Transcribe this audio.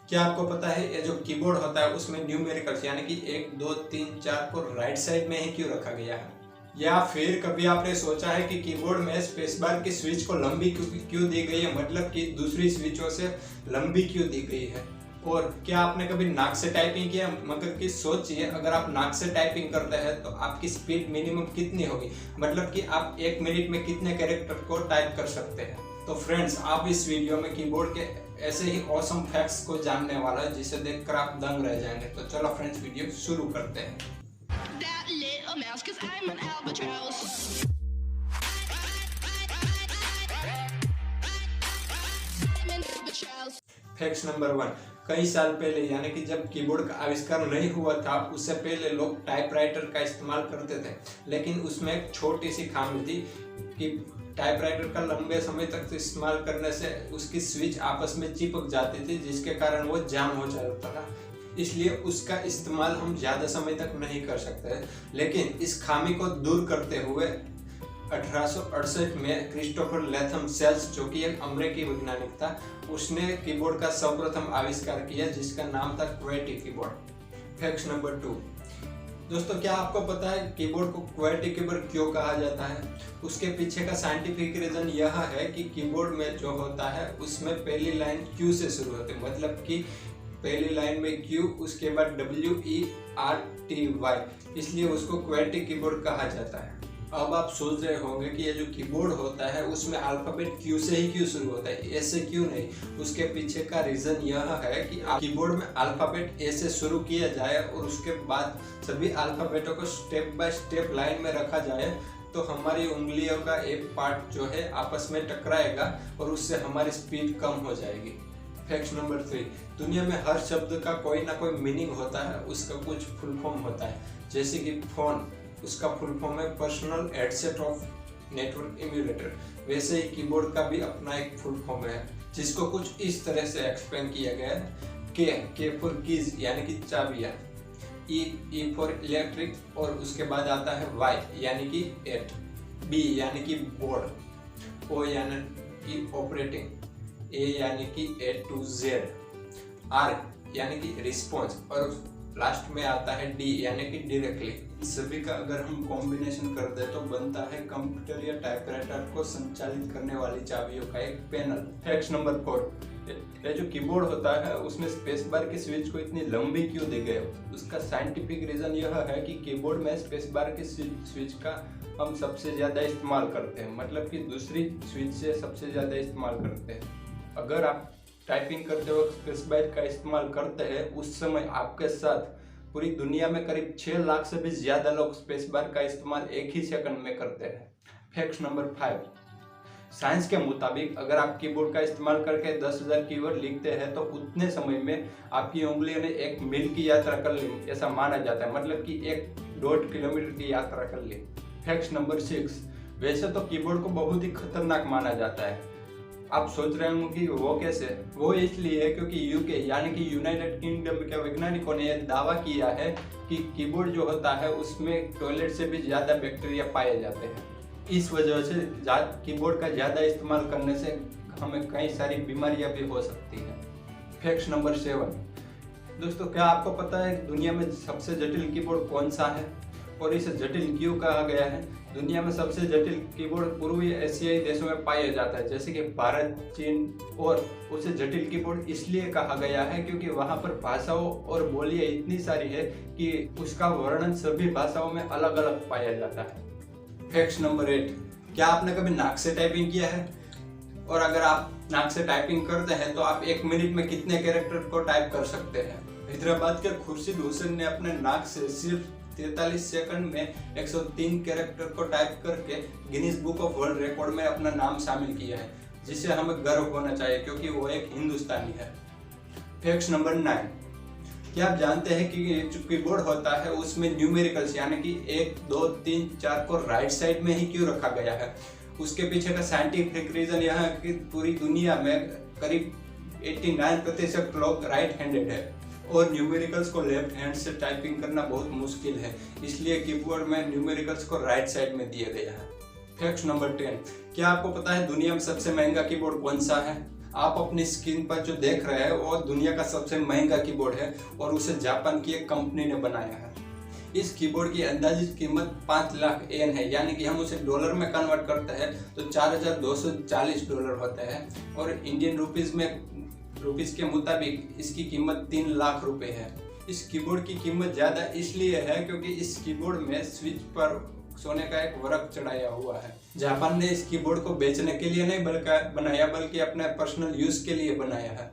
क्या आपको पता है ये जो कीबोर्ड होता है उसमें न्यूमेरिकल्स यानी कि 1 2 3 4 को राइट साइड में ही क्यों रखा गया है? या फिर कभी आपने सोचा है कि कीबोर्ड में स्पेस बार की स्विच को लंबी क्यों दी गई है, मतलब कि दूसरी स्विचों से लंबी क्यों दी गई है? और क्या आपने कभी नाक से टाइपिंग किया? मगर कि सोचिए, अगर आप नाक से टाइपिंग करते हैं तो आपकी स्पीड मिनिमम कितनी होगी, मतलब कि आप 1 मिनट में कितने कैरेक्टर को टाइप कर सकते हैं। तो फ्रेंड्स, आप इस वीडियो में कीबोर्ड के ऐसे ही ऑसम फैक्ट्स को जानने वाला है जिसे देखकर आप दंग रह जाएंगे। तो चलो फ्रेंड्स, वीडियो शुरू करते हैं। Fact number 1। कई साल पहले यानी कि जब कीबोर्ड का आविष्कार नहीं हुआ था, उससे पहले लोग टाइपराइटर का इस्तेमाल करते थे, लेकिन उसमें एक छोटी सी खामी थी कि टाइपराइटर का लंबे समय तक इस्तेमाल करने से उसकी स्विच आपस में चिपक जाती थी, जिसके कारण वो जाम हो जाता था। इसलिए उसका इस्तेमाल हम ज़्यादा समय तक नहीं कर सकते। लेकिन इस खामी को दूर करते हुए 1868 में क्रिस्टोफर लेथम सेल्स, जो कि एक अमेरिकी वैज्ञानिक था, उसने कीबोर्ड का सर्वप्रथम आविष्कार किया जिसका नाम था क्वेटी कीबोर्ड। Fact number 2। दोस्तों, क्या आपको पता है कीबोर्ड को क्वेटी कीबोर्ड क्यों कहा जाता है? उसके पीछे का साइंटिफिक रीजन यह है कि कीबोर्ड में जो होता है उसमें पहली लाइन क्यू से शुरू होती है, मतलब कि पहली लाइन में क्यू, उसके बाद WERTY, इसलिए उसको क्वेटी कीबोर्ड कहा जाता है। अब आप सोच रहे होंगे कि ये जो कीबोर्ड होता है उसमें अल्फाबेट क्यू से ही क्यों शुरू होता है, ए से क्यों नहीं? उसके पीछे का रीजन यह है कि कीबोर्ड में अल्फाबेट ए से शुरू किया जाए और उसके बाद सभी अल्फाबेटों को स्टेप बाय स्टेप लाइन में रखा जाए, तो हमारी उंगलियों का एक पार्ट जो है आपस में टकराएगा और उससे हमारी स्पीड कम हो जाएगी। Fact number 3। दुनिया में हर शब्द का कोई ना कोई मीनिंग होता है, उसका कुछ फुल फॉर्म होता है। जैसे कि फोन, उसका फुल फॉर्म है personal headset of network emulator. वैसे ही कीबोर्ड का भी अपना एक फुल फॉर्म है, जिसको कुछ इस तरह से एक्सप्लेन किया गया है। के फॉर कीज यानी कि चाबियाँ, ई फॉर इलेक्ट्रिक, और उसके बाद आता है वाई यानी कि 8, बी यानी कि बोर्ड, ओ यानी कि ऑपरेटिंग, ए यानी कि A to Z, R यानी कि रिस्पॉन्स, और लास्ट में आता है D यानी कि डायरेक्टली। सभी का अगर हम कॉम्बिनेशन कर दे तो बनता है कंप्यूटर या टाइपराइटर को संचालित करने वाली चाबियों का एक पैनल। Fact number 4। ये जो कीबोर्ड होता है उसमें स्पेस बार की स्विच को इतनी लंबी क्यों दी गई? उसका साइंटिफिक रीजन यह है कि कीबोर्ड में स्पेस बार की स्विच का हम सबसे ज़्यादा इस्तेमाल करते हैं, मतलब कि दूसरी स्विच से सबसे ज़्यादा इस्तेमाल करते हैं। अगर आप टाइपिंग करते वक्त स्पेस बार का इस्तेमाल करते हैं, उस समय आपके साथ पूरी दुनिया में करीब 6 लाख से भी ज़्यादा लोग स्पेस बार का इस्तेमाल एक ही सेकंड में करते हैं। Fact number 5। साइंस के मुताबिक अगर आप कीबोर्ड का इस्तेमाल करके 10,000 कीवर्ड लिखते हैं तो उतने समय में आपकी उंगलियों ने 1 मील की यात्रा कर ली, ऐसा माना जाता है, मतलब कि 1.5 किलोमीटर की यात्रा कर ली। Fact number 6। वैसे तो कीबोर्ड को बहुत ही खतरनाक माना जाता है। आप सोच रहे होंगे कि वो कैसे? वो इसलिए क्योंकि यूके यानी कि यूनाइटेड किंगडम के वैज्ञानिकों ने यह दावा किया है कि कीबोर्ड जो होता है उसमें टॉयलेट से भी ज़्यादा बैक्टीरिया पाए जाते हैं। इस वजह से कीबोर्ड का ज़्यादा इस्तेमाल करने से हमें कई सारी बीमारियां भी हो सकती हैं। Fact number 7। दोस्तों, क्या आपको पता है दुनिया में सबसे जटिल कीबोर्ड कौन सा है और इसे जटिल क्यों कहा गया है? दुनिया में सबसे जटिल कीबोर्ड पूर्वी एशियाई देशों में पाया जाता है, जैसे कि भारत, चीन, और उसे जटिल कीबोर्ड इसलिए कहा गया है क्योंकि वहाँ पर भाषाओं और बोलियां इतनी सारी है कि उसका वर्णन सभी भाषाओं में अलग अलग पाया जाता है। Fact number 8। क्या आपने कभी नाक से टाइपिंग किया है? और अगर आप नाक से टाइपिंग करते हैं तो आप 1 मिनट में कितने कैरेक्टर को टाइप कर सकते हैं? हैदराबाद के खुर्शीद हुसैन ने अपने नाक से सिर्फ 43 सेकंड में 103 कैरेक्टर को टाइप करके Guinness book of world record में अपना नाम शामिल किया है, जिसे हमें गर्व होना चाहिए क्योंकि वो एक हिंदुस्तानी है। Fact number 9। क्या आप जानते हैं कि जो कीबोर्ड होता है उसमें न्यूमेरिकल्स यानी कि 1 2 3 4 को राइट साइड में ही क्यों रखा गया है? उसके पीछे का साइंटिफिक रीजन यह है कि पूरी दुनिया में करीब 89% लोग राइट हैंडेड है और न्यूमेरिकल्स को लेफ्ट हैंड से टाइपिंग करना बहुत मुश्किल है, इसलिए कीबोर्ड में न्यूमेरिकल्स को राइट साइड में दिया गया है। Fact number 10। क्या आपको पता है दुनिया में सबसे महंगा कीबोर्ड कौन सा है? आप अपनी स्क्रीन पर जो देख रहे हैं वो दुनिया का सबसे महंगा कीबोर्ड है और उसे जापान की एक कंपनी ने बनाया है। इस कीबोर्ड की अंदाजित कीमत 5 लाख येन है, यानी कि हम उसे डॉलर में कन्वर्ट करते हैं तो $4,240 होते हैं और इंडियन रुपीस के मुताबिक इसकी कीमत 3 लाख रुपए है। इस कीबोर्ड की कीमत ज़्यादा इसलिए है क्योंकि इस कीबोर्ड में स्विच पर सोने का एक वर्क चढ़ाया हुआ है। जापान ने इस कीबोर्ड को बेचने के लिए नहीं बनाया बल्कि अपने पर्सनल यूज के लिए बनाया है।